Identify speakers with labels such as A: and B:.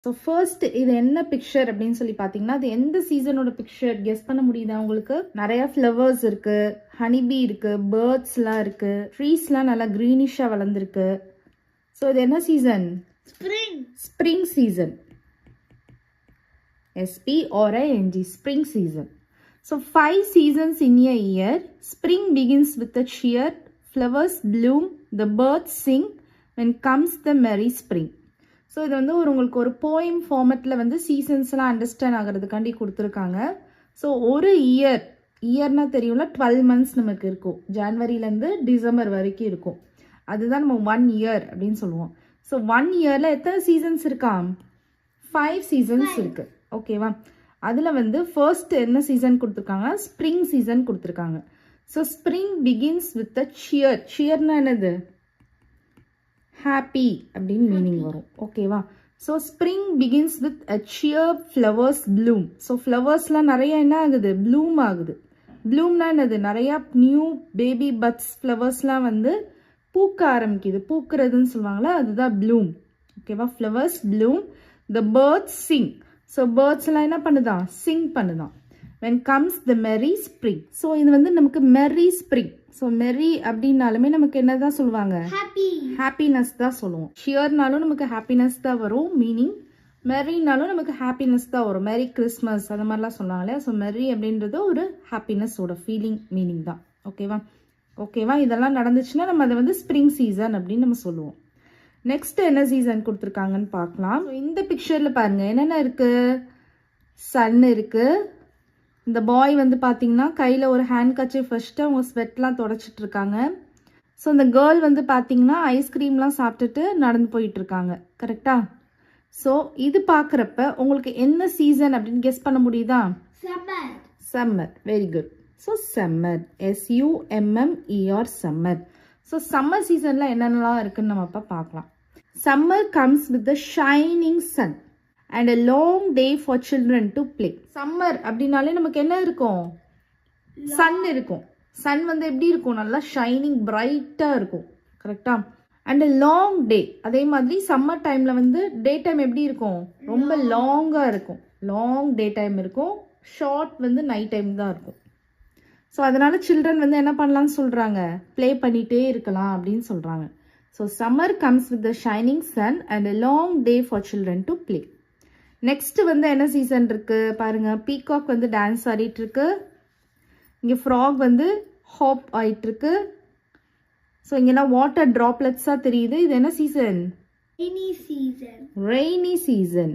A: So first இது என்ன picture அப்படின்னு சொல்லி பார்த்தீங்கன்னா அது எந்த சீசனோட பிக்சர் கெஸ் பண்ண முடியுதா உங்களுக்கு? நிறைய ஃப்ளவர்ஸ் இருக்கு, ஹனிபி இருக்கு, பேர்ட்ஸ்லாம் இருக்கு, ட்ரீஸ்லாம் நல்லா க்ரீனிஷாக வளர்ந்துருக்கு. ஸோ இது என்ன season? Spring season. SPRING, spring season. So 5 seasons in a year. Spring begins with the cheer, flowers bloom, the birds sing, when comes the merry spring. So இது வந்து உங்களுக்கு ஒரு போயம் ஃபார்மேட்டில் வந்து சீசன்ஸ்லாம் அண்டர்ஸ்டாண்ட் ஆகிறதுக்காண்டி கொடுத்துருக்காங்க. ஸோ ஒரு இயர்னா தெரியும்ல, 12 months நமக்கு இருக்கும். ஜான்வரியிலேருந்து டிசம்பர் வரைக்கும் இருக்கும். அதுதான் நம்ம 1 year அப்படின்னு சொல்லுவோம். ஸோ 1 yearல எத்தனை சீசன்ஸ் இருக்கா? 5 seasons இருக்கு. ஓகேவா? அதில் வந்து ஃபர்ஸ்ட் என்ன சீசன் கொடுத்துருக்காங்க? ஸ்ப்ரிங் சீசன் கொடுத்துருக்காங்க. So spring begins with a cheer. சியர்னா என்னது? ஹாப்பி அப்படின்னு மீனிங் வரும். ஓகேவா? So spring begins with a cheer, flowers bloom. So ஃப்ளவர்ஸ்லாம் நிறைய என்ன ஆகுது? ப்ளூம் ஆகுது. ப்ளூம்னா என்னது? நிறையா நியூ பேபி பட்ஸ் ஃப்ளவர்ஸ்லாம் வந்து பூக்க ஆரம்பிக்குது. பூக்கிறதுன்னு சொல்லுவாங்களா, அதுதான் ப்ளூம். ஓகேவா? Flowers bloom. The birds sing. So பேர்ட்ஸ்லாம் என்ன பண்ணுதான்? சிங் பண்ணுதான். when comes the merry spring. So இது வந்து நமக்கு merry spring. ஸோ மெரி அப்படின்னாலுமே நமக்கு என்னதான் சொல்லுவாங்க? ஹாப்பினஸ் தான் சொல்லுவோம். ஷியர்னாலும் நமக்கு ஹாப்பினஸ் தான் வரும் மீனிங். மெரினாலும் நமக்கு ஹாப்பினஸ் தான் வரும். மெரி கிறிஸ்மஸ் அந்த மாதிரிலாம் சொல்லுவாங்க இல்லையா? ஸோ மெரி அப்படின்றது ஒரு ஹாப்பினஸோட ஃபீலிங் மீனிங் தான். ஓகேவா? இதெல்லாம் நடந்துச்சுன்னா நம்ம அதை வந்து ஸ்ப்ரிங் சீசன் அப்படின்னு நம்ம சொல்லுவோம். நெக்ஸ்ட் என்ன சீசன் கொடுத்துருக்காங்கன்னு பார்க்கலாம். இந்த பிக்சரில் பாருங்க என்னென்ன இருக்கு? சன் இருக்கு. இந்த பாய் வந்து பார்த்தீங்கன்னா கையில் ஒரு ஹேண்ட் கர்ச்சீஃப் வச்சுட்டு அவங்க ஸ்வெட்லாம் தொடச்சிட்டு இருக்காங்க. ஸோ இந்த கேர்ள் வந்து பார்த்தீங்கன்னா ஐஸ்கிரீம்லாம் சாப்பிட்டுட்டு நடந்து போயிட்டு இருக்காங்க. கரெக்டா? ஸோ இது பார்க்குறப்ப உங்களுக்கு என்ன சீசன் அப்படின்னு கெஸ் பண்ண முடியுதா? Summer. Very good. So summer, SUMMER, summer. So summer சீசனில் என்னென்னலாம் இருக்குன்னு நம்ம இப்போ பார்க்கலாம். Summer comes with the shining sun and a long day for children to play. Summer அப்படின்னாலே நமக்கு என்ன இருக்கும்? சன் இருக்கும். சன் வந்து எப்படி இருக்கும்? நல்லா ஷைனிங் பிரைட்டாக இருக்கும். கரெக்டா? அண்ட் லாங் டே. அதே மாதிரி சம்மர் டைமில் வந்து டே டைம் எப்படி இருக்கும்? ரொம்ப லாங்காக இருக்கும். லாங் டே டைம் இருக்கும். ஷார்ட் வந்து நைட் டைம் தான் இருக்கும். ஸோ அதனால சில்ட்ரன் வந்து என்ன பண்ணலாம்னு சொல்கிறாங்க? ப்ளே பண்ணிகிட்டே இருக்கலாம் அப்படின்னு சொல்கிறாங்க. So summer comes with the shining sun and a long day for children to play. Next வந்து என்ன சீசன் இருக்கு பாருங்க. பீகாக் வந்து டான்ஸ் ஆடிட்டு இருக்கு. இங்கே ஃப்ராக் வந்து ஹாப் ஆயிட்டு இருக்கு. ஸோ இங்கெல்லாம் வாட்டர் ட்ராப்லெட்ஸாக தெரியுது. இது என்ன சீசன்? Rainy season.